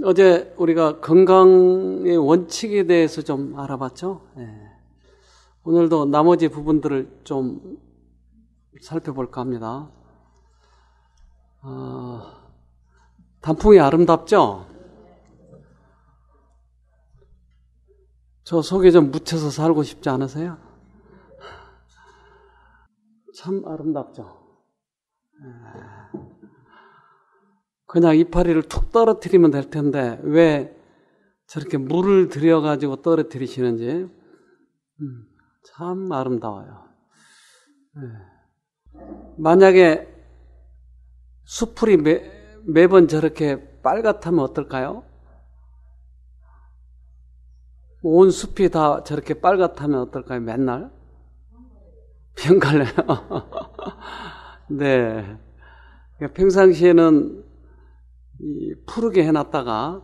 어제 우리가 건강의 원칙에 대해서 좀 알아봤죠? 오늘도 나머지 부분들을 좀 살펴볼까 합니다. 단풍이 아름답죠? 저 속에 좀 묻혀서 살고 싶지 않으세요? 참 아름답죠? 그냥 이파리를 툭 떨어뜨리면 될 텐데 왜 저렇게 물을 들여가지고 떨어뜨리시는지 참 아름다워요. 만약에 수풀이 매번 저렇게 빨갛다면 어떨까요? 온 숲이 다 저렇게 빨갛다면 어떨까요? 맨날? 병갈래요. 네. 평상시에는 푸르게 해놨다가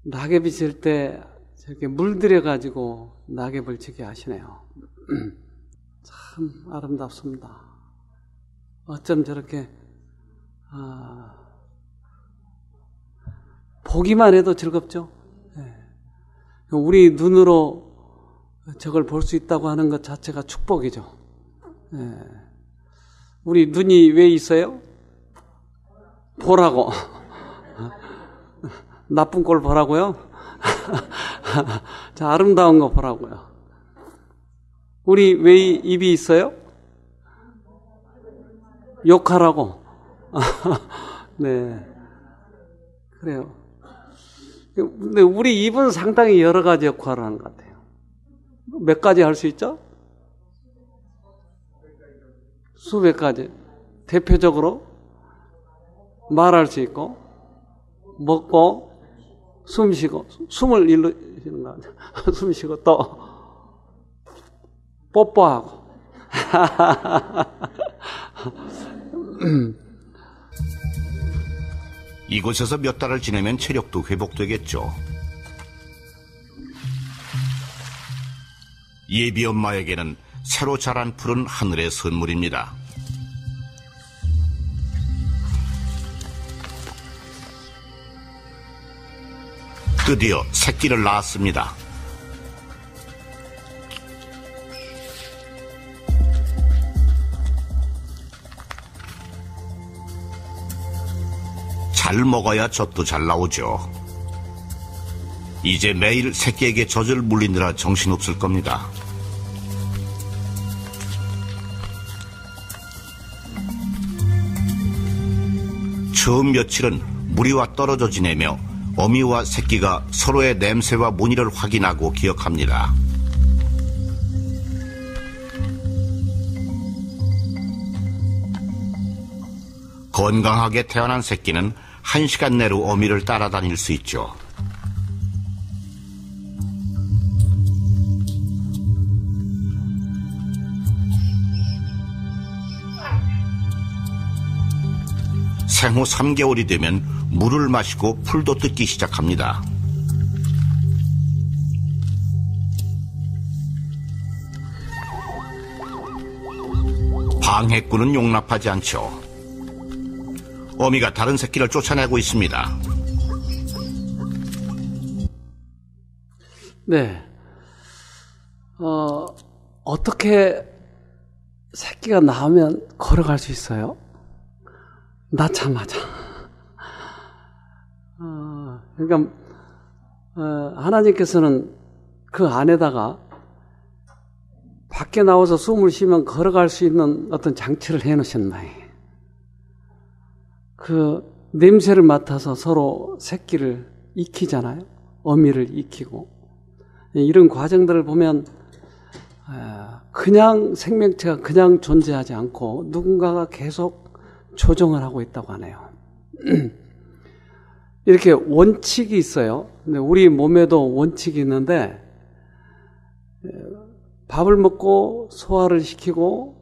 낙엽이 질 때 저렇게 물들여가지고 낙엽을 지게 하시네요. 참 아름답습니다. 어쩜 저렇게 보기만 해도 즐겁죠. 우리 눈으로 저걸 볼 수 있다고 하는 것 자체가 축복이죠. 우리 눈이 왜 있어요? 보라고. 나쁜 꼴 보라고요? 자, 아름다운 거 보라고요. 우리 왜 입이 있어요? 욕하라고. 네. 그래요. 근데 우리 입은 상당히 여러 가지 역할을 하는 것 같아요. 몇 가지 할 수 있죠? 수백 가지. 대표적으로 말할 수 있고, 먹고, 숨 쉬고, 숨을 일으키는 거 아니야. 숨 쉬고 또 뽀뽀하고. 이곳에서 몇 달을 지내면 체력도 회복되겠죠. 예비 엄마에게는 새로 자란 푸른 하늘의 선물입니다. 드디어 새끼를 낳았습니다. 잘 먹어야 젖도 잘 나오죠. 이제 매일 새끼에게 젖을 물리느라 정신없을 겁니다. 처음 며칠은 무리와 떨어져 지내며 어미와 새끼가 서로의 냄새와 무늬를 확인하고 기억합니다. 건강하게 태어난 새끼는 1시간 내로 어미를 따라다닐 수 있죠. 생후 3개월이 되면 물을 마시고 풀도 뜯기 시작합니다. 방해꾼은 용납하지 않죠. 어미가 다른 새끼를 쫓아내고 있습니다. 네. 어떻게 새끼가 나오면 걸어갈 수 있어요? 낳자마자. 그러니까 하나님께서는 그 안에다가 밖에 나와서 숨을 쉬면 걸어갈 수 있는 어떤 장치를 해놓으셨나요? 그 냄새를 맡아서 서로 새끼를 익히잖아요. 어미를 익히고. 이런 과정들을 보면 그냥 생명체가 그냥 존재하지 않고 누군가가 계속 조정을 하고 있다고 하네요. 이렇게 원칙이 있어요. 근데 우리 몸에도 원칙이 있는데 밥을 먹고 소화를 시키고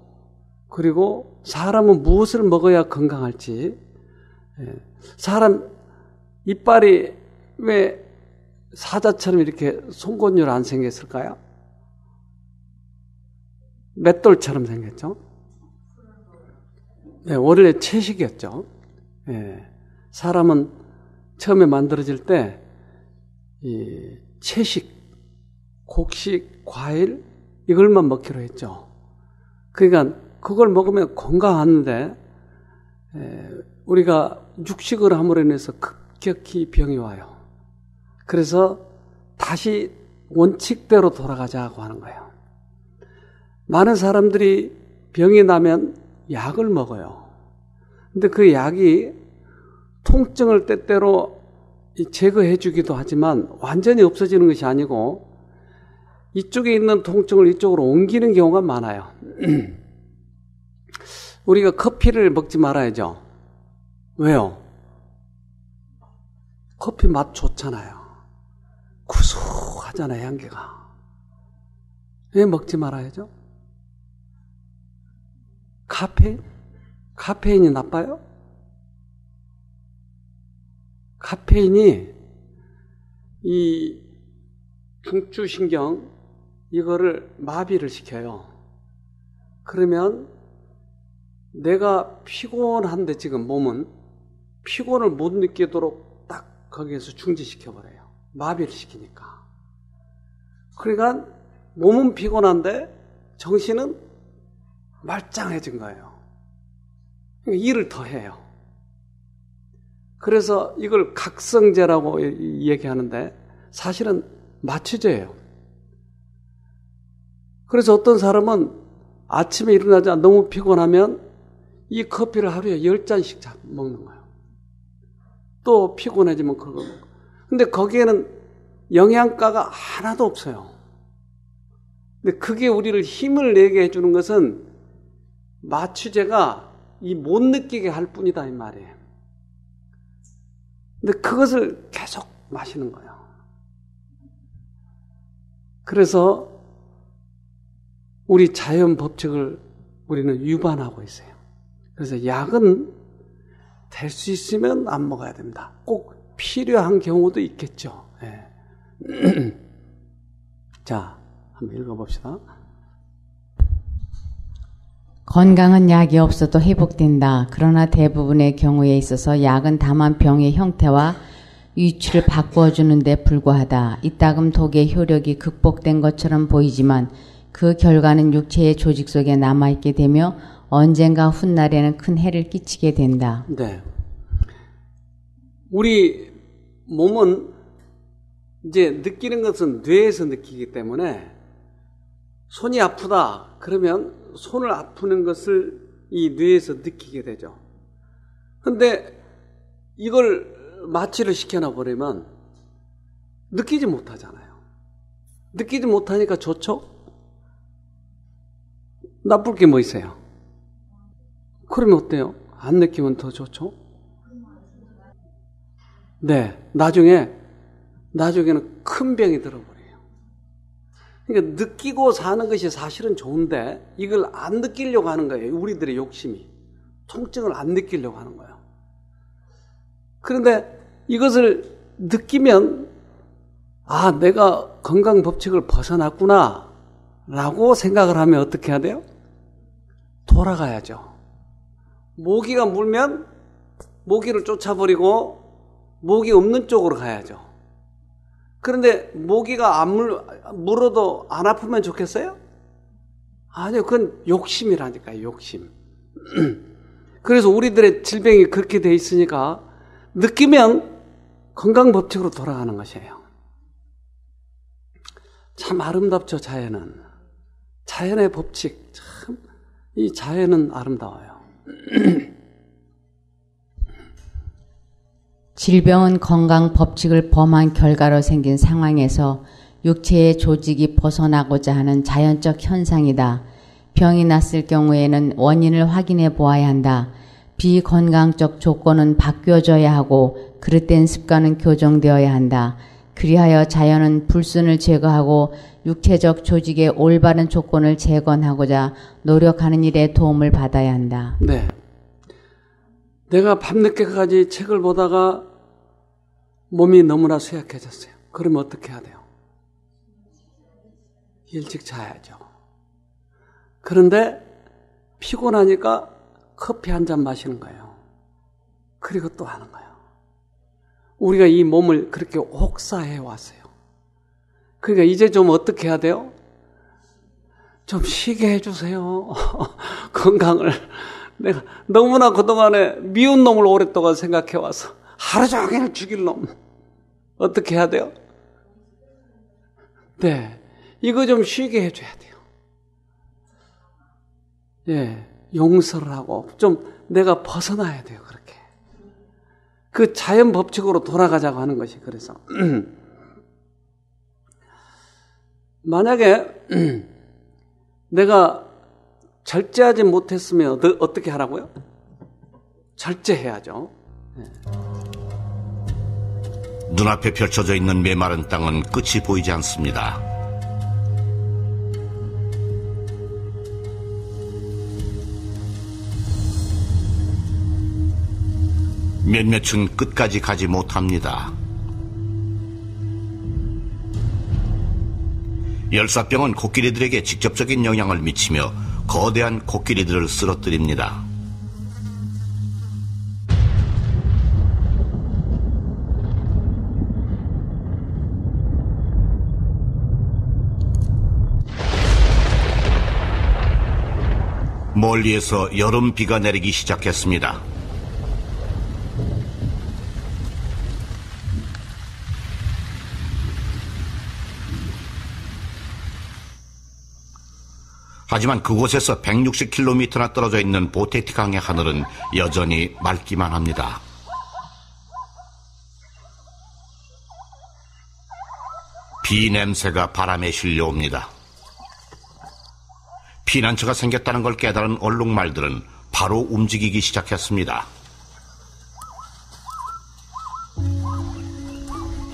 그리고 사람은 무엇을 먹어야 건강할지 사람 이빨이 왜 사자처럼 이렇게 송곳니로 안 생겼을까요? 맷돌처럼 생겼죠. 네, 원래 채식이었죠. 네, 사람은 처음에 만들어질 때 이 채식, 곡식, 과일 이걸만 먹기로 했죠. 그러니까 그걸 먹으면 건강한데 우리가 육식을 함으로 인해서 급격히 병이 와요. 그래서 다시 원칙대로 돌아가자고 하는 거예요. 많은 사람들이 병이 나면 약을 먹어요. 근데 그 약이 통증을 때때로 제거해 주기도 하지만 완전히 없어지는 것이 아니고 이쪽에 있는 통증을 이쪽으로 옮기는 경우가 많아요. 우리가 커피를 먹지 말아야죠. 왜요? 커피 맛 좋잖아요. 구수하잖아요, 향기가. 왜 먹지 말아야죠? 카페인이 나빠요? 카페인이 이 중추신경 이거를 마비를 시켜요. 그러면 내가 피곤한데 지금 몸은 피곤을 못 느끼도록 딱 거기에서 중지시켜버려요. 마비를 시키니까. 그러니까 몸은 피곤한데 정신은 말짱해진 거예요. 그러니까 일을 더 해요. 그래서 이걸 각성제라고 얘기하는데 사실은 마취제예요. 그래서 어떤 사람은 아침에 일어나자 너무 피곤하면 이 커피를 하루에 10잔씩 먹는 거예요. 또 피곤해지면 그거 먹고. 근데 거기에는 영양가가 하나도 없어요. 근데 그게 우리를 힘을 내게 해주는 것은 마취제가 이 못 느끼게 할 뿐이다 이 말이에요. 근데 그것을 계속 마시는 거예요. 그래서 우리 자연 법칙을 우리는 위반하고 있어요. 그래서 약은 될 수 있으면 안 먹어야 됩니다. 꼭 필요한 경우도 있겠죠. 네. 자, 한번 읽어봅시다. 건강은 약이 없어도 회복된다. 그러나 대부분의 경우에 있어서 약은 다만 병의 형태와 위치를 바꾸어주는 데 불과하다. 이따금 독의 효력이 극복된 것처럼 보이지만 그 결과는 육체의 조직 속에 남아있게 되며 언젠가 훗날에는 큰 해를 끼치게 된다. 네. 우리 몸은 이제 느끼는 것은 뇌에서 느끼기 때문에 손이 아프다 그러면 손을 아프는 것을 이 뇌에서 느끼게 되죠. 근데 이걸 마취를 시켜놔 버리면 느끼지 못하잖아요. 느끼지 못하니까 좋죠? 나쁠 게 뭐 있어요? 그러면 어때요? 안 느끼면 더 좋죠? 네, 나중에는 큰 병이 들어버려요. 그러니까 느끼고 사는 것이 사실은 좋은데 이걸 안 느끼려고 하는 거예요. 우리들의 욕심이. 통증을 안 느끼려고 하는 거예요. 그런데 이것을 느끼면 아, 내가 건강 법칙을 벗어났구나 라고 생각을 하면 어떻게 해야 돼요? 돌아가야죠. 모기가 물면 모기를 쫓아버리고 모기 없는 쪽으로 가야죠. 그런데 모기가 안 물어도 안 아프면 좋겠어요? 아니요, 그건 욕심이라니까요, 욕심. 그래서 우리들의 질병이 그렇게 돼 있으니까 느끼면 건강 법칙으로 돌아가는 것이에요. 참 아름답죠, 자연은. 자연의 법칙, 참, 이 자연은 아름다워요. 질병은 건강 법칙을 범한 결과로 생긴 상황에서 육체의 조직이 벗어나고자 하는 자연적 현상이다. 병이 났을 경우에는 원인을 확인해 보아야 한다. 비건강적 조건은 바뀌어져야 하고 그릇된 습관은 교정되어야 한다. 그리하여 자연은 불순을 제거하고 육체적 조직의 올바른 조건을 재건하고자 노력하는 일에 도움을 받아야 한다. 네. 내가 밤늦게까지 책을 보다가 몸이 너무나 쇠약해졌어요. 그러면 어떻게 해야 돼요? 일찍 자야죠. 그런데 피곤하니까 커피 한 잔 마시는 거예요. 그리고 또 하는 거예요. 우리가 이 몸을 그렇게 혹사해 왔어요. 그러니까 이제 좀 어떻게 해야 돼요? 좀 쉬게 해주세요. 건강을. 내가 너무나 그동안에 미운 놈을 오랫동안 생각해 와서 하루 종일 죽일 놈. 어떻게 해야 돼요? 네. 이거 좀 쉬게 해줘야 돼요. 예. 용서를 하고 좀 내가 벗어나야 돼요. 그렇게. 그 자연 법칙으로 돌아가자고 하는 것이 그래서. 만약에 내가 절제하지 못했으면 어떻게 하라고요? 절제해야죠. 네. 눈앞에 펼쳐져 있는 메마른 땅은 끝이 보이지 않습니다. 몇몇은 끝까지 가지 못합니다. 열사병은 코끼리들에게 직접적인 영향을 미치며 거대한 코끼리들을 쓰러뜨립니다. 멀리에서 여름 비가 내리기 시작했습니다. 하지만 그곳에서 160km나 떨어져 있는 보테티강의 하늘은 여전히 맑기만 합니다. 비 냄새가 바람에 실려옵니다. 피난처가 생겼다는 걸 깨달은 얼룩말들은 바로 움직이기 시작했습니다.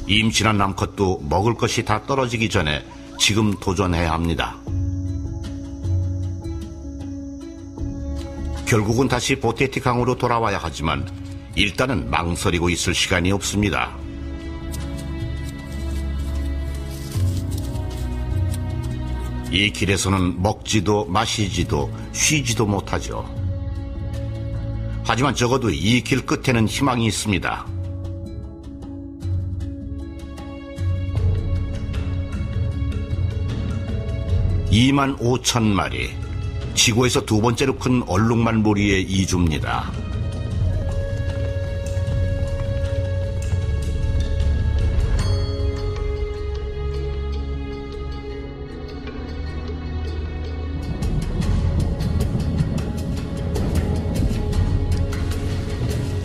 임신한 암컷도 먹을 것이 다 떨어지기 전에 지금 도전해야 합니다. 결국은 다시 보테티강으로 돌아와야 하지만 일단은 망설이고 있을 시간이 없습니다. 이 길에서는 먹지도 마시지도 쉬지도 못하죠. 하지만 적어도 이 길 끝에는 희망이 있습니다. (2만 5천 마리) 지구에서 두 번째로 큰 얼룩말 무리의 이주입니다.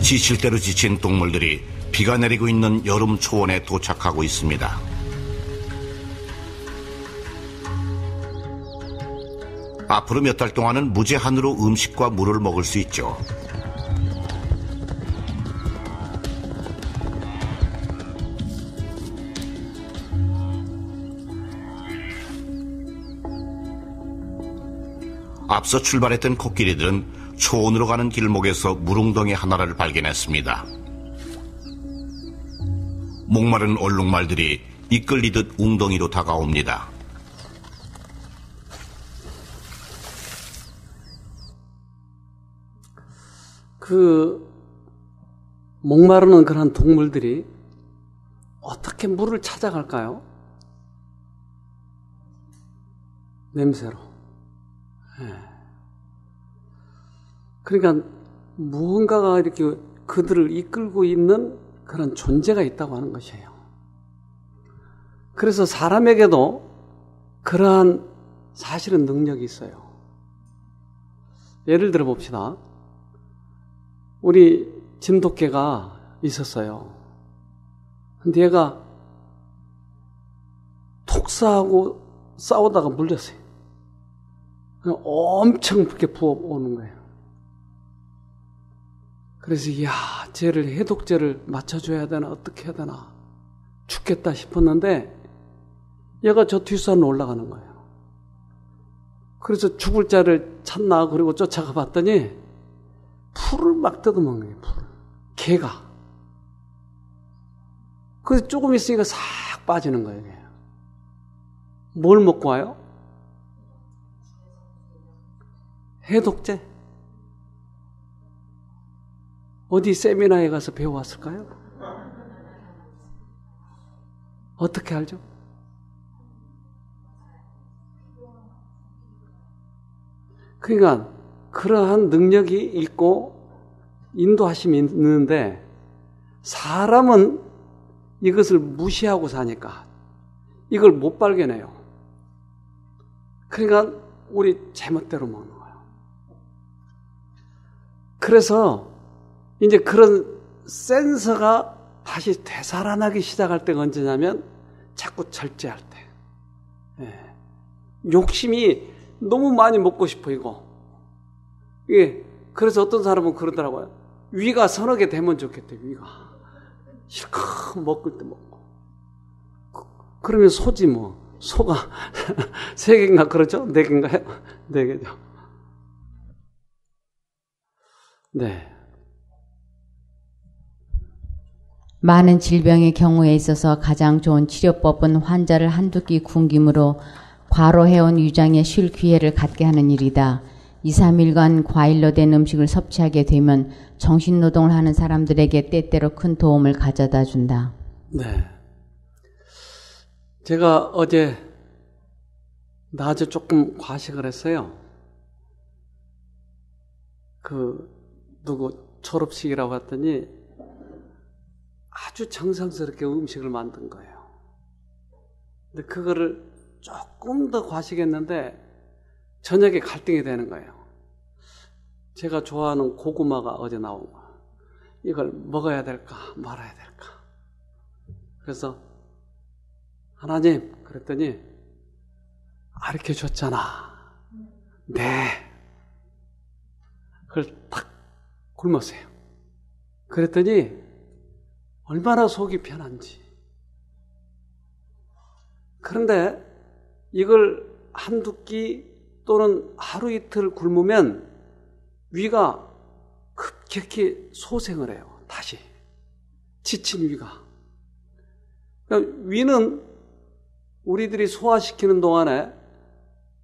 지칠 대로 지친 동물들이 비가 내리고 있는 여름 초원에 도착하고 있습니다. 앞으로 몇 달 동안은 무제한으로 음식과 물을 먹을 수 있죠. 앞서 출발했던 코끼리들은 초원으로 가는 길목에서 물웅덩이 하나를 발견했습니다. 목마른 얼룩말들이 이끌리듯 웅덩이로 다가옵니다. 목마르는 그런 동물들이 어떻게 물을 찾아갈까요? 냄새로. 네. 그러니까 무언가가 이렇게 그들을 이끌고 있는 그런 존재가 있다고 하는 것이에요. 그래서 사람에게도 그러한 사실은 능력이 있어요. 예를 들어 봅시다. 우리 진돗개가 있었어요. 근데 얘가 독사하고 싸우다가 물렸어요. 엄청 그렇게 부어오는 거예요. 그래서 쟤를 해독제를 맞춰줘야 되나 어떻게 해야 되나 죽겠다 싶었는데 얘가 저 뒷산으로 올라가는 거예요. 그래서 죽을 자를 찾나 그리고 쫓아가 봤더니 풀을 막 뜯어먹는 거예요. 풀을. 개가. 그래서 조금 있으니까 싹 빠지는 거예요. 뭘 먹고 와요? 해독제. 어디 세미나에 가서 배워왔을까요? 어떻게 알죠? 그러니까 그러한 능력이 있고 인도하심이 있는데 사람은 이것을 무시하고 사니까 이걸 못 발견해요. 그러니까 우리 제멋대로 먹는 거예요. 그래서 이제 그런 센서가 다시 되살아나기 시작할 때가 언제냐면 자꾸 절제할 때. 예. 욕심이 너무 많이 먹고 싶어 이거. 예. 그래서 어떤 사람은 그러더라고요. 위가 서너 개 되면 좋겠대. 위가 실컷 먹을 때 먹고. 그러면 소지 뭐. 소가 3개인가 그렇죠? 4개인가요? 4개죠. 네. 많은 질병의 경우에 있어서 가장 좋은 치료법은 환자를 한두 끼 굶김으로 과로해온 위장에 쉴 기회를 갖게 하는 일이다. 2, 3일간 과일로 된 음식을 섭취하게 되면 정신노동을 하는 사람들에게 때때로 큰 도움을 가져다 준다. 네. 제가 어제 낮에 조금 과식을 했어요. 누구 졸업식이라고 했더니 아주 정성스럽게 음식을 만든 거예요. 근데 그거를 조금 더 과식했는데 저녁에 갈등이 되는 거예요. 제가 좋아하는 고구마가 어제 나온 거예요. 이걸 먹어야 될까 말아야 될까. 그래서 하나님 그랬더니 가르쳐줬잖아. 네. 그걸 딱 굶었어요. 그랬더니 얼마나 속이 편한지. 그런데 이걸 한두 끼 또는 하루 이틀 굶으면 위가 급격히 소생을 해요. 다시. 지친 위가. 그러니까 위는 우리들이 소화시키는 동안에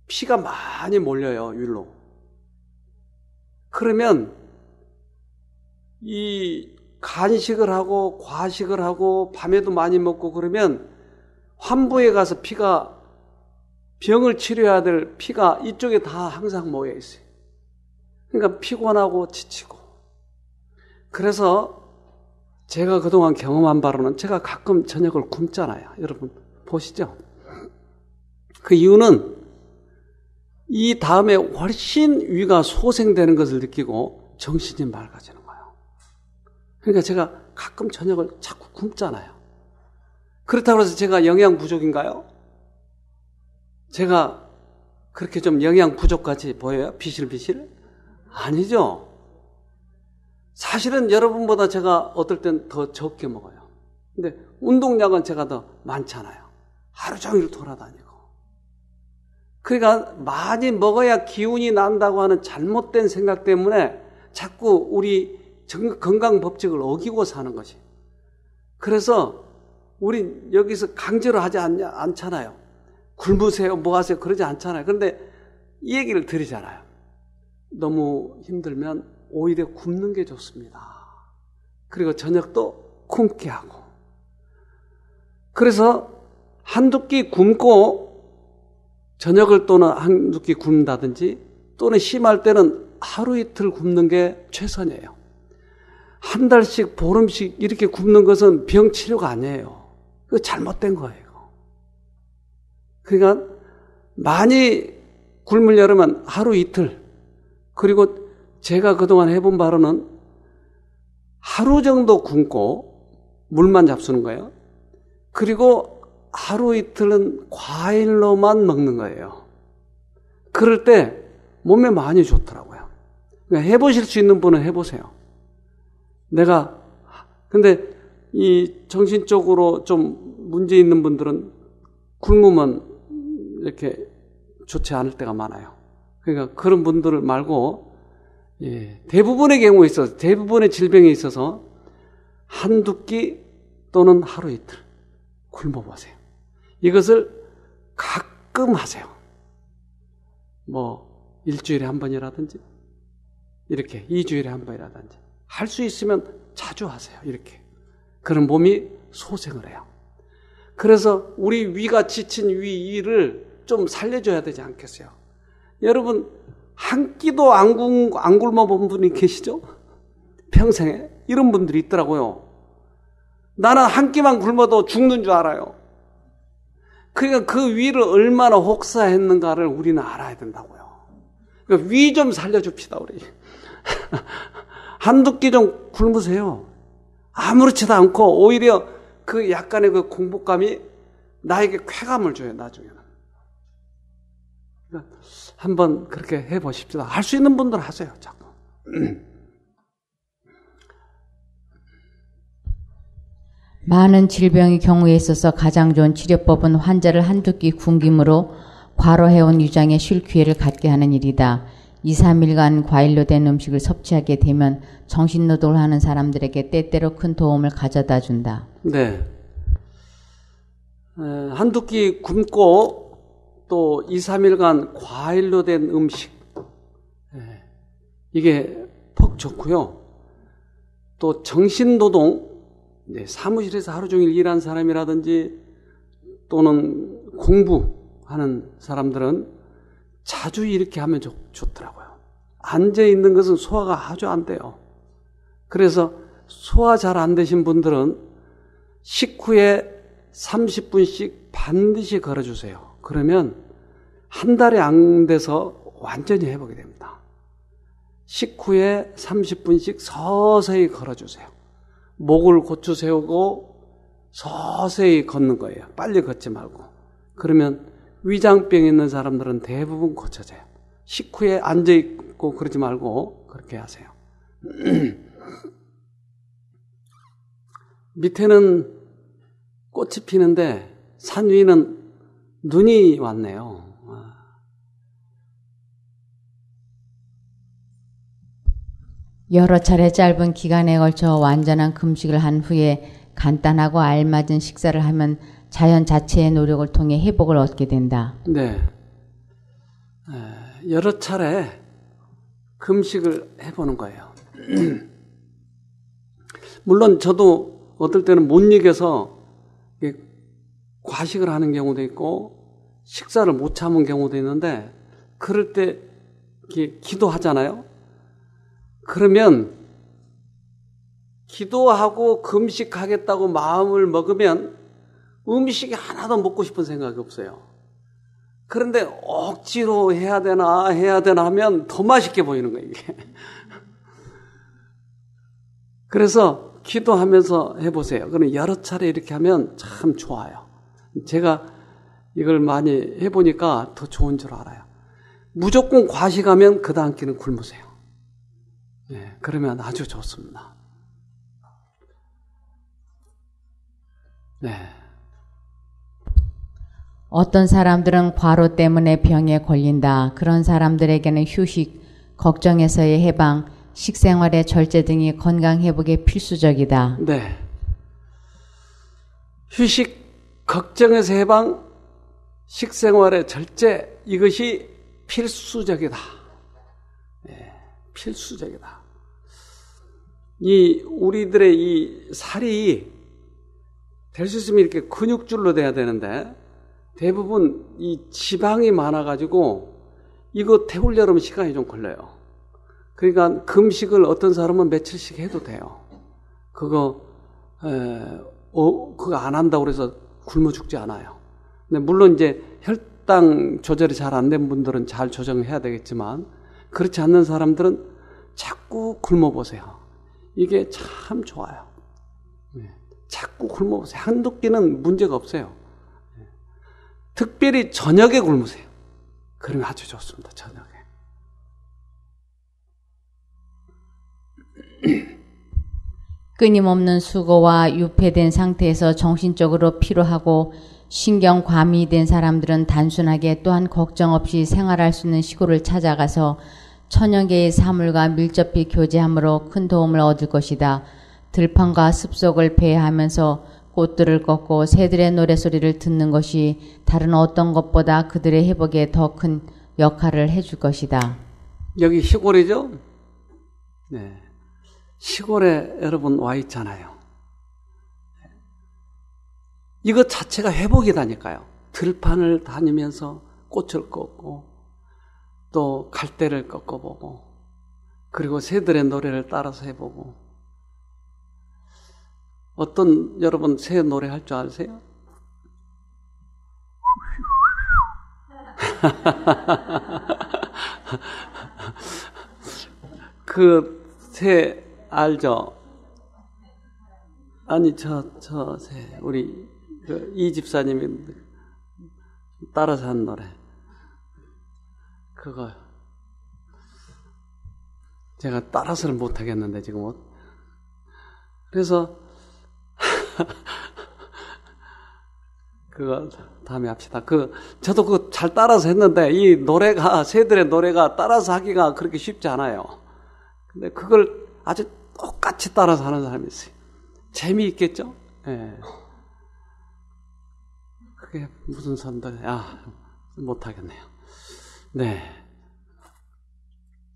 피가 많이 몰려요. 위로. 그러면 이 간식을 하고 과식을 하고 밤에도 많이 먹고 그러면 환부에 가서 피가 병을 치료해야 될 피가 이쪽에 다 항상 모여 있어요. 그러니까 피곤하고 지치고. 그래서 제가 그동안 경험한 바로는 제가 가끔 저녁을 굶잖아요. 여러분 보시죠. 그 이유는 이 다음에 훨씬 위가 소생되는 것을 느끼고 정신이 맑아지는 거예요. 그러니까 제가 가끔 저녁을 자꾸 굶잖아요. 그렇다고 해서 제가 영양 부족인가요? 제가 그렇게 좀 영양 부족같이 보여요? 비실비실? 아니죠. 사실은 여러분보다 제가 어떨 땐 더 적게 먹어요. 근데 운동량은 제가 더 많잖아요. 하루 종일 돌아다니고. 그러니까 많이 먹어야 기운이 난다고 하는 잘못된 생각 때문에 자꾸 우리 건강 법칙을 어기고 사는 것이. 그래서 우리 여기서 강제로 하지 않잖아요. 굶으세요, 뭐 하세요, 그러지 않잖아요. 그런데 이 얘기를 드리잖아요. 너무 힘들면 오히려 굶는 게 좋습니다. 그리고 저녁도 굶게 하고. 그래서 한두 끼 굶고 저녁을 또는 한두 끼 굶는다든지 또는 심할 때는 하루 이틀 굶는 게 최선이에요. 한 달씩 보름씩 이렇게 굶는 것은 병 치료가 아니에요. 그거 잘못된 거예요. 그러니까 많이 굶으려면 하루 이틀. 그리고 제가 그동안 해본 바로는 하루 정도 굶고 물만 잡수는 거예요. 그리고 하루 이틀은 과일로만 먹는 거예요. 그럴 때 몸에 많이 좋더라고요. 그러니까 해보실 수 있는 분은 해보세요. 근데 이 정신적으로 좀 문제 있는 분들은 굶으면 이렇게 좋지 않을 때가 많아요. 그러니까 그런 분들 말고, 대부분의 경우에 있어서, 대부분의 질병에 있어서 한두 끼 또는 하루 이틀 굶어보세요. 이것을 가끔 하세요. 뭐 일주일에 한 번이라든지 이렇게 2주일에 한 번이라든지 할 수 있으면 자주 하세요. 이렇게. 그런 몸이 소생을 해요. 그래서 우리 위가 지친 위를 좀 살려줘야 되지 않겠어요? 여러분, 한 끼도 안 굶어 본 분이 계시죠? 평생에? 이런 분들이 있더라고요. 나는 한 끼만 굶어도 죽는 줄 알아요. 그러니까 그 위를 얼마나 혹사했는가를 우리는 알아야 된다고요. 그러니까 위 좀 살려줍시다, 우리. 한두 끼 좀 굶으세요. 아무렇지도 않고 오히려 그 약간의 그 공복감이 나에게 쾌감을 줘요, 나중에는. 그러니까 한번 그렇게 해보십시다. 할 수 있는 분들 하세요, 자꾸. 많은 질병의 경우에 있어서 가장 좋은 치료법은 환자를 한두 끼 굶김으로 과로해온 유장에 쉴 기회를 갖게 하는 일이다. 2, 3일간 과일로 된 음식을 섭취하게 되면 정신노동을 하는 사람들에게 때때로 큰 도움을 가져다 준다. 네. 한두 끼 굶고 또 2, 3일간 과일로 된 음식. 이게 퍽 좋고요. 또 정신노동, 사무실에서 하루 종일 일한 사람이라든지 또는 공부하는 사람들은 자주 이렇게 하면 좋더라고요. 앉아있는 것은 소화가 아주 안 돼요. 그래서 소화 잘 안 되신 분들은 식후에 30분씩 반드시 걸어주세요. 그러면 한 달이 안 돼서 완전히 회복이 됩니다. 식후에 30분씩 서서히 걸어주세요. 목을 고추 세우고 서서히 걷는 거예요. 빨리 걷지 말고. 그러면 위장병 있는 사람들은 대부분 고쳐져요. 식후에 앉아있고 그러지 말고 그렇게 하세요. 밑에는 꽃이 피는데 산 위는 눈이 왔네요. 여러 차례 짧은 기간에 걸쳐 완전한 금식을 한 후에 간단하고 알맞은 식사를 하면 자연 자체의 노력을 통해 회복을 얻게 된다. 네. 여러 차례 금식을 해보는 거예요. 물론 저도 어떨 때는 못 이겨서 과식을 하는 경우도 있고 식사를 못 참은 경우도 있는데 그럴 때 기도하잖아요. 그러면 기도하고 금식하겠다고 마음을 먹으면 음식이 하나도 먹고 싶은 생각이 없어요. 그런데 억지로 해야 되나 하면 더 맛있게 보이는 거예요, 이게. 그래서 기도하면서 해보세요. 그럼 여러 차례 이렇게 하면 참 좋아요. 제가 이걸 많이 해보니까 더 좋은 줄 알아요. 무조건 과식하면 그 다음 끼는 굶으세요. 네, 그러면 아주 좋습니다. 네. 어떤 사람들은 과로 때문에 병에 걸린다. 그런 사람들에게는 휴식, 걱정에서의 해방, 식생활의 절제 등이 건강 회복에 필수적이다. 네. 휴식, 걱정에서 해방, 식생활의 절제, 이것이 필수적이다. 네, 필수적이다. 우리들의 이 살이 될 수 있으면 이렇게 근육줄로 돼야 되는데 대부분 이 지방이 많아가지고 이거 태우려면 시간이 좀 걸려요. 그러니까 금식을 어떤 사람은 며칠씩 해도 돼요. 그거 안 한다고 그래서 굶어 죽지 않아요. 근데 물론 이제 혈당 조절이 잘 안 된 분들은 잘 조정해야 되겠지만 그렇지 않는 사람들은 자꾸 굶어보세요. 이게 참 좋아요. 자꾸 굶어보세요. 한두 끼는 문제가 없어요. 특별히 저녁에 굶으세요. 그러면 아주 좋습니다. 저녁에. 끊임없는 수고와 유폐된 상태에서 정신적으로 피로하고 신경 과민이 된 사람들은 단순하게 또한 걱정 없이 생활할 수 있는 시골을 찾아가서 천여 개의 사물과 밀접히 교제함으로 큰 도움을 얻을 것이다. 들판과 습속을 배회하면서 꽃들을 걷고 새들의 노래소리를 듣는 것이 다른 어떤 것보다 그들의 회복에 더 큰 역할을 해줄 것이다. 여기 시골이죠? 네. 시골에 여러분 와 있잖아요. 이것 자체가 회복이라니까요. 들판을 다니면서 꽃을 꺾고 또 갈대를 꺾어보고 그리고 새들의 노래를 따라서 해보고. 어떤 여러분 새 노래 할 줄 아세요? 그 새 알죠? 아니 저 새 우리 그 이 집사님이 따라서 한 노래 그거 제가 따라서는 못 하겠는데 지금 그래서 그거 다음에 합시다. 저도 그거 잘 따라서 했는데 이 노래가 새들의 노래가 따라서 하기가 그렇게 쉽지 않아요. 근데 그걸 아주 똑같이 따라서 하는 사람이 있어요. 재미있겠죠? 예. 그게 무슨 선들? 못 하겠네요. 네.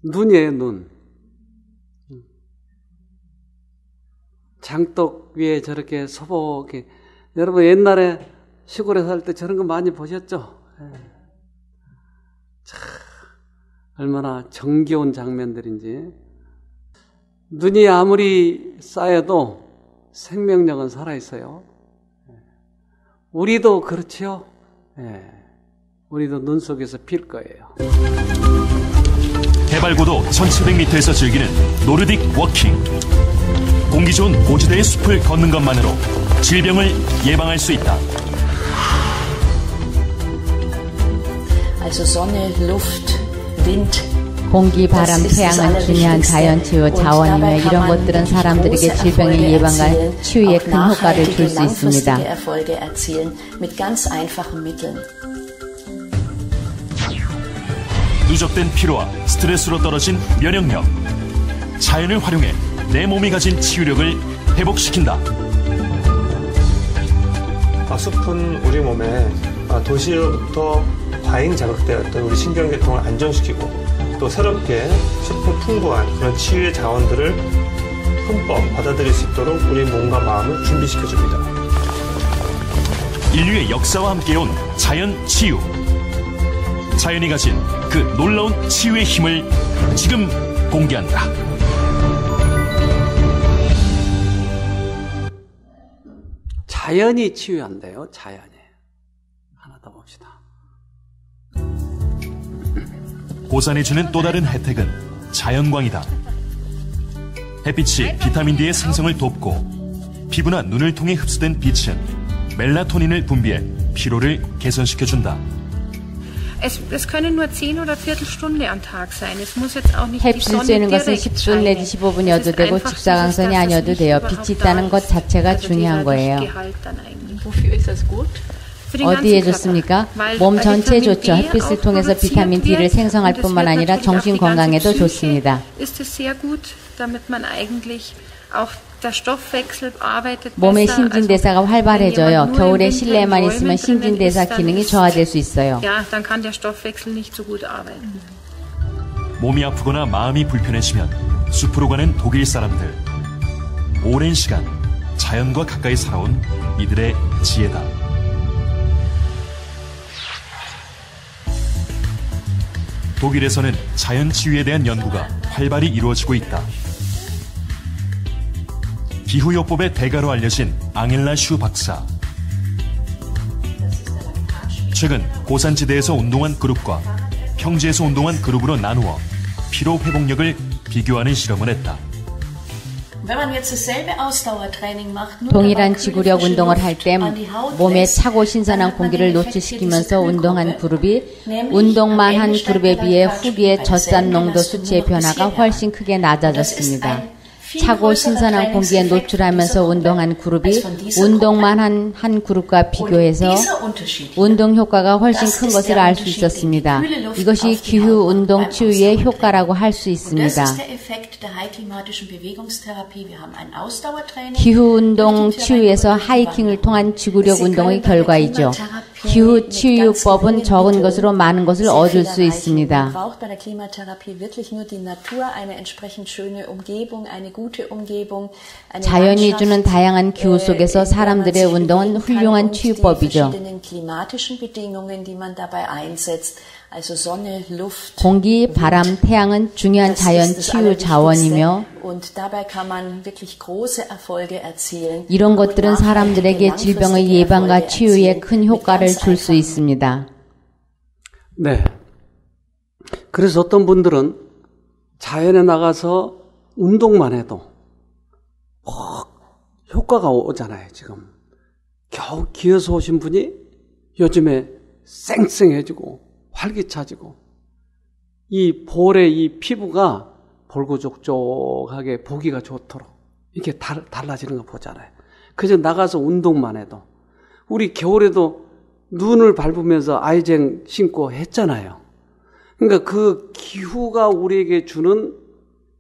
눈이에요, 눈. 장독 위에 저렇게 소복이. 여러분 옛날에 시골에 살 때 저런 거 많이 보셨죠? 예. 참 얼마나 정겨운 장면들인지. 눈이 아무리 쌓여도 생명력은 살아있어요. 우리도 그렇지요. 예. 우리도 눈 속에서 필 거예요. 해발고도 1700m에서 즐기는 노르딕 워킹. 공기 좋은 고지대의 숲을 걷는 것만으로 질병을 예방할 수 있다. Also Sonne, Luft, Wind. 공기, 바람, 태양은 중요한 자연치유 자원이며 이런 것들은 사람들에게 질병의 예방과 치유에 큰 효과를 줄 수 있습니다. 누적된 피로와 스트레스로 떨어진 면역력. 자연을 활용해 내 몸이 가진 치유력을 회복시킨다. 숲은 우리 몸에 도시로부터 과잉 자극되었던 우리 신경계통을 안정시키고 또 새롭게 숲의 풍부한 그런 치유의 자원들을 흠뻑 받아들일 수 있도록 우리 몸과 마음을 준비시켜줍니다. 인류의 역사와 함께온 자연 치유. 자연이 가진 그 놀라운 치유의 힘을 지금 공개한다. 자연이 치유한대요. 자연이. 하나 더 봅시다. 고산이 주는 또 다른 혜택은 자연광이다. 햇빛이 비타민 D의 생성을 돕고 피부나 눈을 통해 흡수된 빛은 멜라토닌을 분비해 피로를 개선시켜준다. Es können nur 10 oder Viertelstunde am Tag sein. Es muss jetzt auch nicht die 햇빛을 Sonne 쬐는 것은 direkt 10분 내지 scheinen. 15분이어도 되고 직사광선이 아니어도 돼요. 빛이 있다는 것 자체가 중요한 거예요. Wofür ist das gut? 어디에 좋습니까? 몸 전체에 좋죠. 햇빛을 통해서 비타민 D를 생성할 뿐만 아니라 정신 건강에도 좋습니다. 몸의 신진대사가 활발해져요. 겨울에 실내에만 있으면 신진대사 기능이 저하될 수 있어요. 몸이 아프거나 마음이 불편해지면 숲으로 가는 독일 사람들. 오랜 시간 자연과 가까이 살아온 이들의 지혜다. 독일에서는 자연 치유에 대한 연구가 활발히 이루어지고 있다. 기후요법의 대가로 알려진 앙헬라 슈 박사. 최근 고산지대에서 운동한 그룹과 평지에서 운동한 그룹으로 나누어 피로 회복력을 비교하는 실험을 했다. 동일한 지구력 운동을 할 때 몸에 차고 신선한 공기를 노출시키면서 운동한 그룹이 운동만 한 그룹에 비해 후기의 젖산 농도 수치의 변화가 훨씬 크게 낮아졌습니다. 차고 신선한 공기에 노출하면서 운동한 그룹이 운동만 한 그룹과 비교해서 운동 효과가 훨씬 큰 것을 알 수 있었습니다. 이것이 기후 운동 치유의 효과라고 할 수 있습니다. 기후 운동 치유에서 하이킹을 통한 지구력 운동의 결과이죠. 기후 치유법은 적은 것으로 많은 것을 얻을 수 있습니다. 자연이 주는 다양한 기후 속에서 사람들의 운동은 훌륭한 치유법이죠. 공기, 바람, 태양은 중요한 자연 치유 자원이며 이런 것들은 사람들에게 질병의 예방과 치유에 큰 효과를 줄 수 있습니다. 네. 그래서 어떤 분들은 자연에 나가서 운동만 해도 효과가 오잖아요, 지금. 겨우 기어서 오신 분이 요즘에 쌩쌩해지고 활기차지고 이 볼의 이 피부가 볼고족족하게 보기가 좋도록 이렇게 달라지는 거 보잖아요. 그래서 나가서 운동만 해도 우리 겨울에도 눈을 밟으면서 아이쟁 신고 했잖아요. 그러니까 그 기후가 우리에게 주는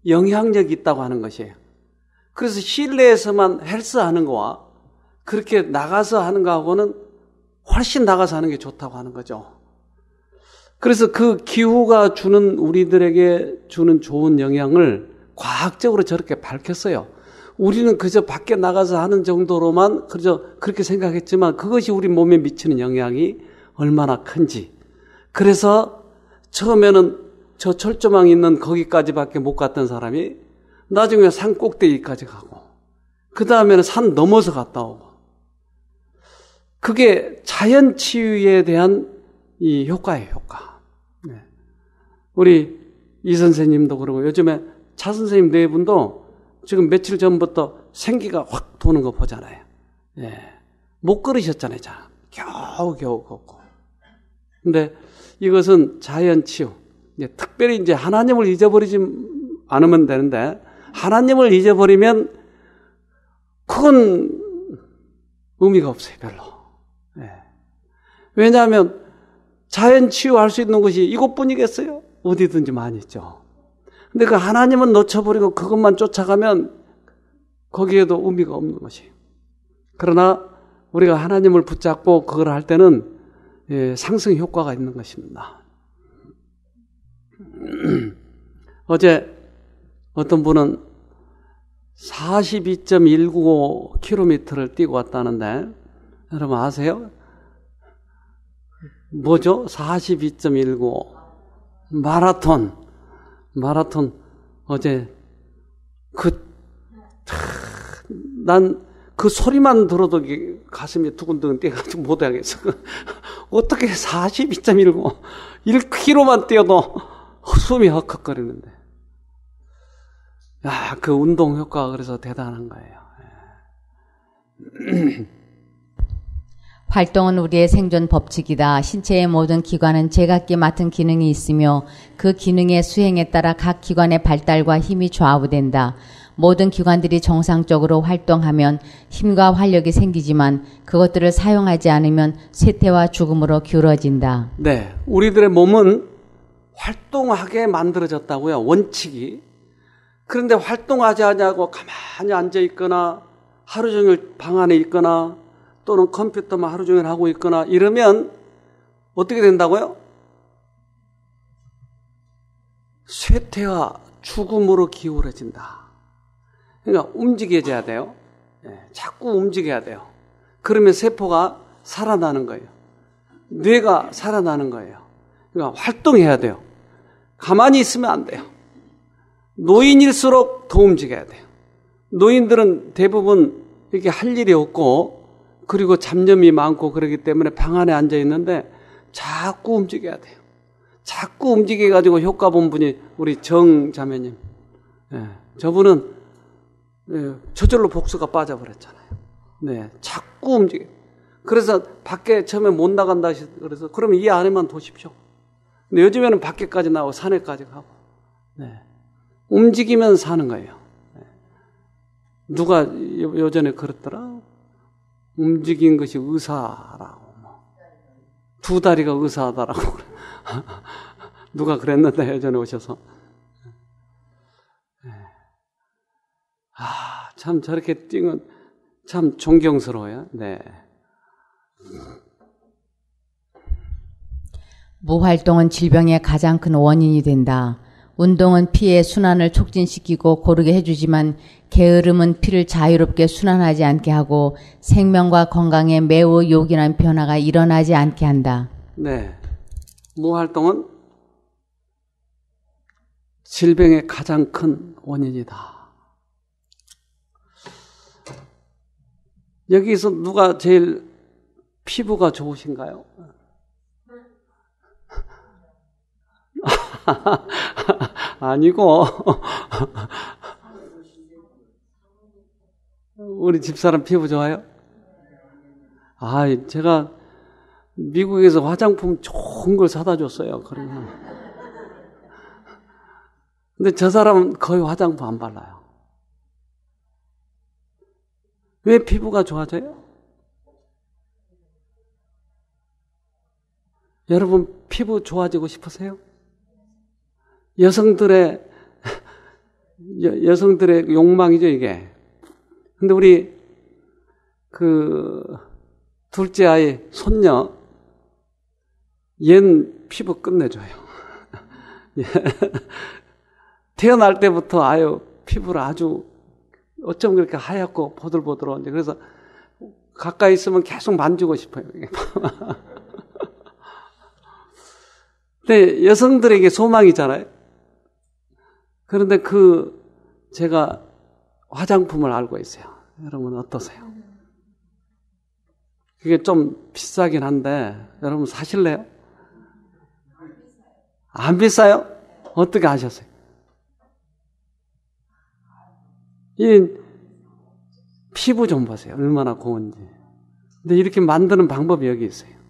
영향력이 있다고 하는 것이에요. 그래서 실내에서만 헬스하는 거와 그렇게 나가서 하는 거하고는 훨씬 나가서 하는 게 좋다고 하는 거죠. 그래서 그 기후가 주는 우리들에게 주는 좋은 영향을 과학적으로 저렇게 밝혔어요. 우리는 그저 밖에 나가서 하는 정도로만 그저 그렇게 생각했지만 그것이 우리 몸에 미치는 영향이 얼마나 큰지. 그래서 처음에는 저 철조망 있는 거기까지밖에 못 갔던 사람이 나중에 산 꼭대기까지 가고 그 다음에는 산 넘어서 갔다 오고 그게 자연 치유에 대한 이 효과예요, 효과. 네. 우리 이 선생님도 그러고 요즘에 차 선생님 네 분도 지금 며칠 전부터 생기가 확 도는 거 보잖아요. 네. 못 걸으셨잖아요, 자. 겨우 걷고. 근데 이것은 자연 치유. 특별히 이제 하나님을 잊어버리지 않으면 되는데 하나님을 잊어버리면 그건 의미가 없어요, 별로. 네. 왜냐하면 자연 치유할 수 있는 곳이 이곳뿐이겠어요? 어디든지 많이 있죠. 근데 그 하나님은 놓쳐버리고 그것만 쫓아가면 거기에도 의미가 없는 것이에요. 그러나 우리가 하나님을 붙잡고 그걸 할 때는 상승 효과가 있는 것입니다. 어제 어떤 분은 42.195km를 뛰고 왔다는데 여러분 아세요? 뭐죠? 42.195 마라톤 어제 난 그 소리만 들어도 가슴이 두근두근 뛰어가지고 못하겠어. 어떻게 42.195 1km만 뛰어도 숨이 헉헉거리는데. 야, 그 운동 효과가 그래서 대단한 거예요. 활동은 우리의 생존 법칙이다. 신체의 모든 기관은 제각기 맡은 기능이 있으며 그 기능의 수행에 따라 각 기관의 발달과 힘이 좌우된다. 모든 기관들이 정상적으로 활동하면 힘과 활력이 생기지만 그것들을 사용하지 않으면 쇠퇴와 죽음으로 기울어진다. 네, 우리들의 몸은 활동하게 만들어졌다고요, 원칙이. 그런데 활동하지 않냐고 가만히 앉아 있거나 하루 종일 방 안에 있거나 또는 컴퓨터만 하루 종일 하고 있거나 이러면 어떻게 된다고요? 쇠퇴와 죽음으로 기울어진다. 그러니까 움직여져야 돼요. 자꾸 움직여야 돼요. 그러면 세포가 살아나는 거예요. 뇌가 살아나는 거예요. 그러니까 활동해야 돼요. 가만히 있으면 안 돼요. 노인일수록 더 움직여야 돼요. 노인들은 대부분 이렇게 할 일이 없고 그리고 잡념이 많고 그렇기 때문에 방 안에 앉아 있는데 자꾸 움직여야 돼요. 자꾸 움직여가지고 효과 본 분이 우리 정 자매님. 저분은 저절로 복수가 빠져버렸잖아요. 네, 자꾸 움직여. 그래서 밖에 처음에 못 나간다 그래서 그러면 이 안에만 두십시오. 근데 요즘에는 밖에까지 나오고 산에까지 가고. 네. 움직이면 사는 거예요. 누가 요전에 그랬더라? 움직인 것이 의사라고. 두 다리가 의사하다라고. 누가 그랬는데 예전에 오셔서. 참 저렇게 뛰면 참 존경스러워요. 네. 무활동은 질병의 가장 큰 원인이 된다. 운동은 피의 순환을 촉진시키고 고르게 해주지만 게으름은 피를 자유롭게 순환하지 않게 하고 생명과 건강에 매우 요긴한 변화가 일어나지 않게 한다. 네. 무활동은 질병의 가장 큰 원인이다. 여기서 누가 제일 피부가 좋으신가요? 아니고 우리 집사람 피부 좋아요? 제가 미국에서 화장품 좋은 걸 사다 줬어요. 그러면 근데 저 사람은 거의 화장품 안 발라요. 왜 피부가 좋아져요? 여러분 피부 좋아지고 싶으세요? 여성들의 욕망이죠, 이게. 근데 우리 둘째 아이 손녀 얜 피부 끝내줘요. 태어날 때부터 피부를 아주 어쩜 그렇게 하얗고 보들보들한지. 그래서 가까이 있으면 계속 만지고 싶어요. 근데 여성들에게 소망이잖아요. 그런데 제가 화장품을 알고 있어요. 여러분 어떠세요? 그게 좀 비싸긴 한데 여러분 사실래요? 안 비싸요? 어떻게 아셨어요? 이 피부 좀 보세요. 얼마나 고운지. 근데 이렇게 만드는 방법이 여기 있어요.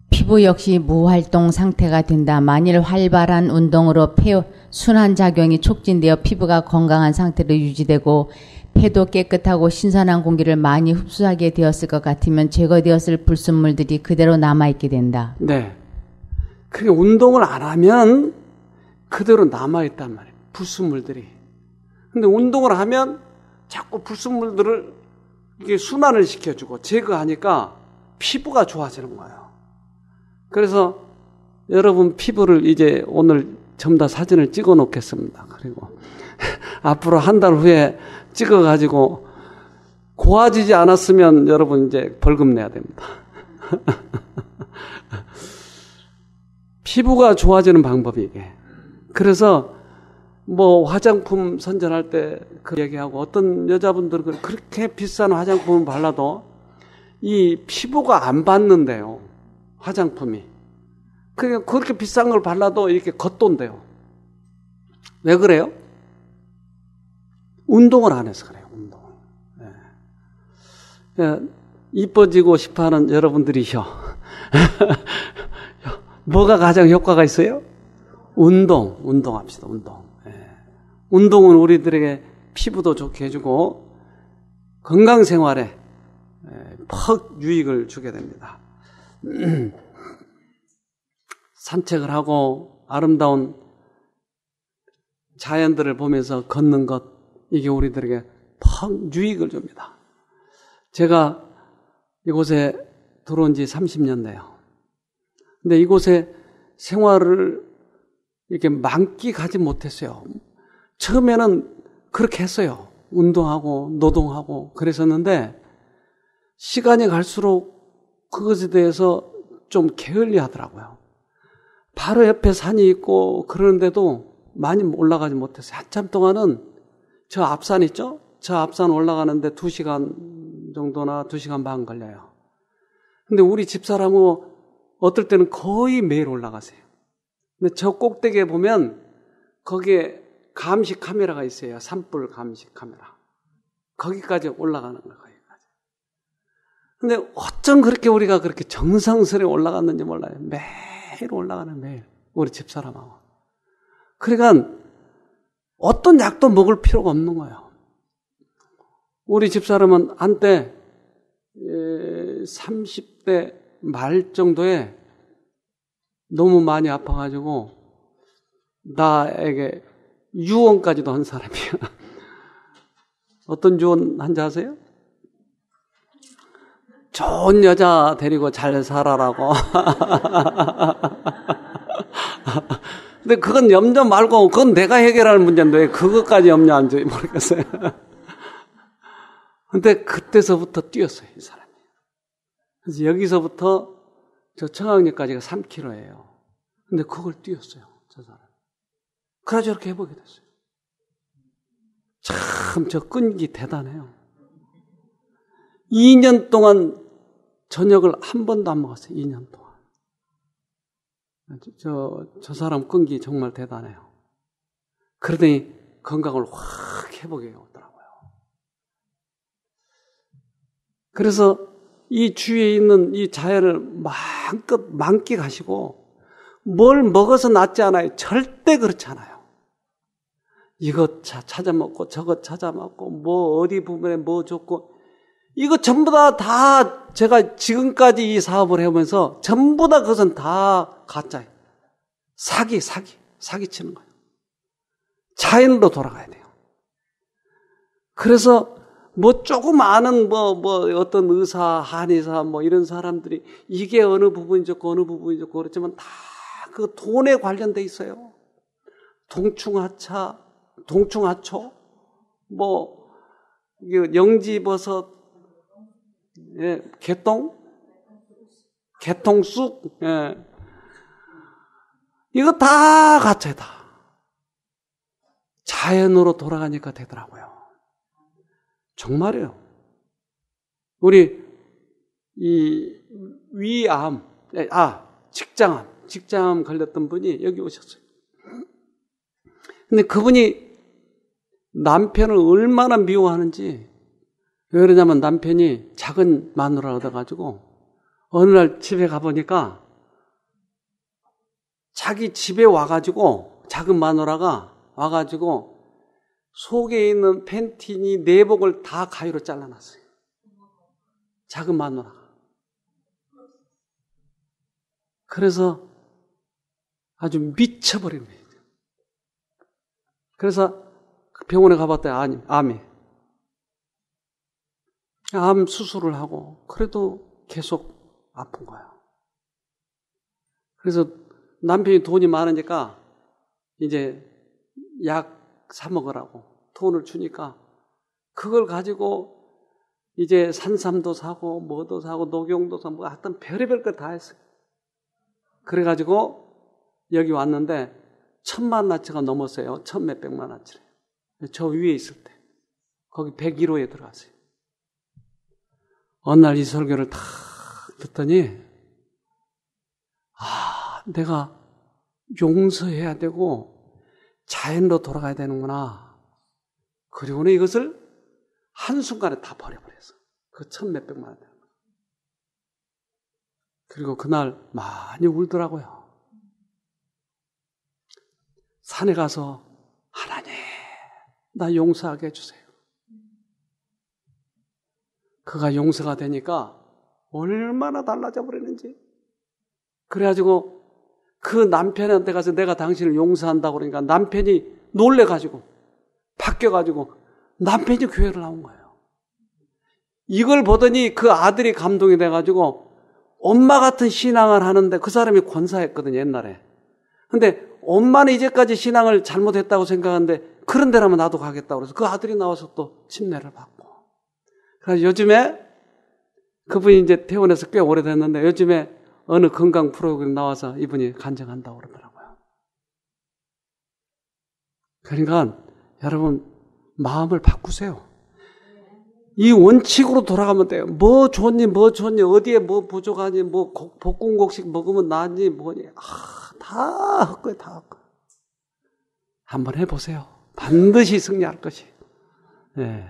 피부 역시 무활동 상태가 된다. 만일 활발한 운동으로 폐 순환작용이 촉진되어 피부가 건강한 상태로 유지되고 폐도 깨끗하고 신선한 공기를 많이 흡수하게 되었을 것 같으면 제거되었을 불순물들이 그대로 남아있게 된다. 네. 그게 운동을 안 하면 그대로 남아있단 말이에요. 불순물들이. 근데 운동을 하면 자꾸 불순물들을 이게 순환을 시켜주고 제거하니까 피부가 좋아지는 거예요. 그래서 여러분 피부를 이제 오늘 전부 다 사진을 찍어 놓겠습니다. 그리고 앞으로 한 달 후에 찍어가지고 고와지지 않았으면 여러분 이제 벌금 내야 됩니다. 피부가 좋아지는 방법이 이게. 그래서 화장품 선전할 때 그 얘기하고 어떤 여자분들은 그렇게 비싼 화장품을 발라도 이 피부가 안 받는데요. 화장품이. 그러니까 그렇게 비싼 걸 발라도 이렇게 겉돈대요. 왜 그래요? 운동을 안 해서 그래요. 운동을. 네. 이뻐지고 싶어하는 여러분들이셔. 뭐가 가장 효과가 있어요? 운동합시다. 운동. 네. 운동은 우리들에게 피부도 좋게 해주고 건강생활에 퍽 유익을 주게 됩니다. 산책을 하고 아름다운 자연들을 보면서 걷는 것, 이게 우리들에게 퍽 유익을 줍니다. 제가 이곳에 들어온 지 30년 돼요. 근데 이곳에 생활을 이렇게 만끽하지 못했어요. 처음에는 그렇게 했어요. 운동하고 노동하고 그랬었는데 시간이 갈수록 그것에 대해서 좀 게을리 하더라고요. 바로 옆에 산이 있고 그러는데도 많이 올라가지 못했어요. 한참 동안은 저 앞산 있죠? 저 앞산 올라가는데 2시간 정도나 2시간 반 걸려요. 근데 우리 집사람은 어떨 때는 거의 매일 올라가세요. 근데 저 꼭대기에 보면 거기에 감시 카메라가 있어요. 산불 감시 카메라. 거기까지 올라가는 거예요. 거기까지. 근데 어쩜 그렇게 우리가 그렇게 정성스레 올라갔는지 몰라요. 매일 올라가는 매일. 우리 집사람하고. 그러니까 어떤 약도 먹을 필요가 없는 거예요. 우리 집사람은 한때 30대 말 정도에 너무 많이 아파가지고 나에게 유언까지도 한 사람이에요. 어떤 유언 한지 아세요? 좋은 여자 데리고 잘 살아라고. 근데 그건 염려 말고 그건 내가 해결할 문제인데 왜 그것까지 염려하는지 모르겠어요. 근데 그때서부터 뛰었어요, 이 사람이. 그래서 여기서부터 저 청학리까지가 3km예요. 근데 그걸 뛰었어요, 저 사람. 그래서 저렇게 해보게 됐어요. 참, 저 끈기 대단해요. 2년 동안 저녁을 한 번도 안 먹었어요, 2년 동안. 저 사람 끈기 정말 대단해요. 그러더니 건강을 확 회복해 오더라고요. 그래서 이 주위에 있는 이 자연을 마음껏 만끽하시고 뭘 먹어서 낫지 않아요. 절대 그렇지 않아요. 이것 찾아 먹고 저것 찾아 먹고 뭐 어디 부분에 뭐 좋고 이거 전부 다 제가 지금까지 이 사업을 해오면서 전부 다 그것은 다 가짜예요. 사기 치는 거예요. 자연으로 돌아가야 돼요. 그래서 뭐 조금 아는 뭐 어떤 의사, 한의사 뭐 이런 사람들이 이게 어느 부분이 좋고 어느 부분이 좋고 그렇지만 다 그 돈에 관련돼 있어요. 동충하초, 뭐 영지버섯, 예, 개통쑥, 예. 이거 다 가짜다. 자연으로 돌아가니까 되더라고요. 정말이에요. 우리 이 위암, 직장암 걸렸던 분이 여기 오셨어요. 근데 그분이 남편을 얼마나 미워하는지, 왜 그러냐면 남편이 작은 마누라를 얻어가지고 어느 날 집에 가보니까 자기 집에 와가지고 작은 마누라가 와가지고 속에 있는 팬티니 내복을 다 가위로 잘라놨어요. 작은 마누라가. 그래서 아주 미쳐버린 거예요. 그래서 병원에 가봤더니 암 수술을 하고 그래도 계속 아픈 거예요. 그래서 남편이 돈이 많으니까 이제 약 사 먹으라고 돈을 주니까 그걸 가지고 이제 산삼도 사고 뭐도 사고 녹용도 사고 뭐 하여튼 별의별 거 다 했어요. 그래가지고 여기 왔는데 1000만나치가 넘었어요. 1000몇백만나치래요. 저 위에 있을 때 거기 101호에 들어갔어요. 어느 날 이 설교를 탁 듣더니 내가 용서해야 되고 자연으로 돌아가야 되는구나. 그리고는 이것을 한순간에 다 버려버렸어. 그 1000몇백만 원. 그리고 그날 많이 울더라고요. 산에 가서 하나님, 나 용서하게 해주세요. 그가 용서가 되니까 얼마나 달라져 버리는지. 그래가지고 그 남편한테 가서 내가 당신을 용서한다고 그러니까 남편이 놀래가지고 바뀌어가지고 남편이 교회를 나온 거예요. 이걸 보더니 그 아들이 감동이 돼가지고 엄마 같은 신앙을 하는데 그 사람이 권사했거든요, 옛날에. 근데 엄마는 이제까지 신앙을 잘못했다고 생각하는데 그런 데라면 나도 가겠다고 그래서 그 아들이 나와서 또 침례를 받고. 그래서 요즘에 그분이 이제 퇴원해서 꽤 오래됐는데 요즘에 어느 건강 프로그램 나와서 이분이 간증한다고 그러더라고요. 그러니까 여러분 마음을 바꾸세요. 이 원칙으로 돌아가면 돼요. 뭐 좋니 어디에 뭐 부족하니 뭐 볶음국식 먹으면 나니 뭐니 다 헛거예요. 다 헛거. 한번 해보세요. 반드시 승리할 것이. 네.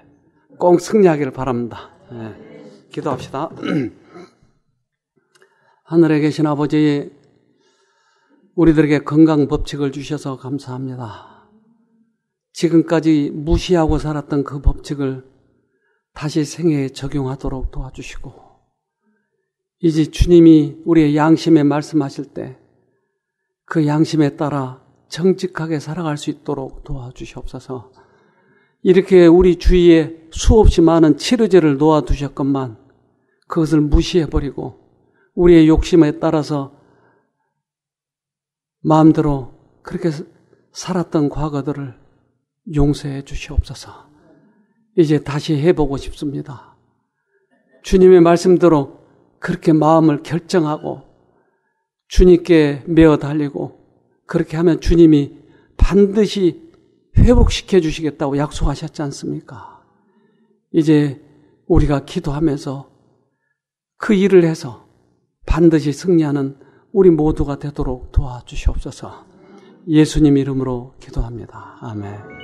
꼭 승리하기를 바랍니다. 네. 기도합시다. 하늘에 계신 아버지, 우리들에게 건강 법칙을 주셔서 감사합니다. 지금까지 무시하고 살았던 그 법칙을 다시 생애에 적용하도록 도와주시고, 이제 주님이 우리의 양심에 말씀하실 때 그 양심에 따라 정직하게 살아갈 수 있도록 도와주시옵소서. 이렇게 우리 주위에 수없이 많은 치료제를 놓아두셨건만 그것을 무시해버리고 우리의 욕심에 따라서 마음대로 그렇게 살았던 과거들을 용서해 주시옵소서. 이제 다시 해보고 싶습니다. 주님의 말씀대로 그렇게 마음을 결정하고 주님께 메어 달리고 그렇게 하면 주님이 반드시 회복시켜 주시겠다고 약속하셨지 않습니까? 이제 우리가 기도하면서 그 일을 해서 반드시 승리하는 우리 모두가 되도록 도와주시옵소서. 예수님 이름으로 기도합니다. 아멘.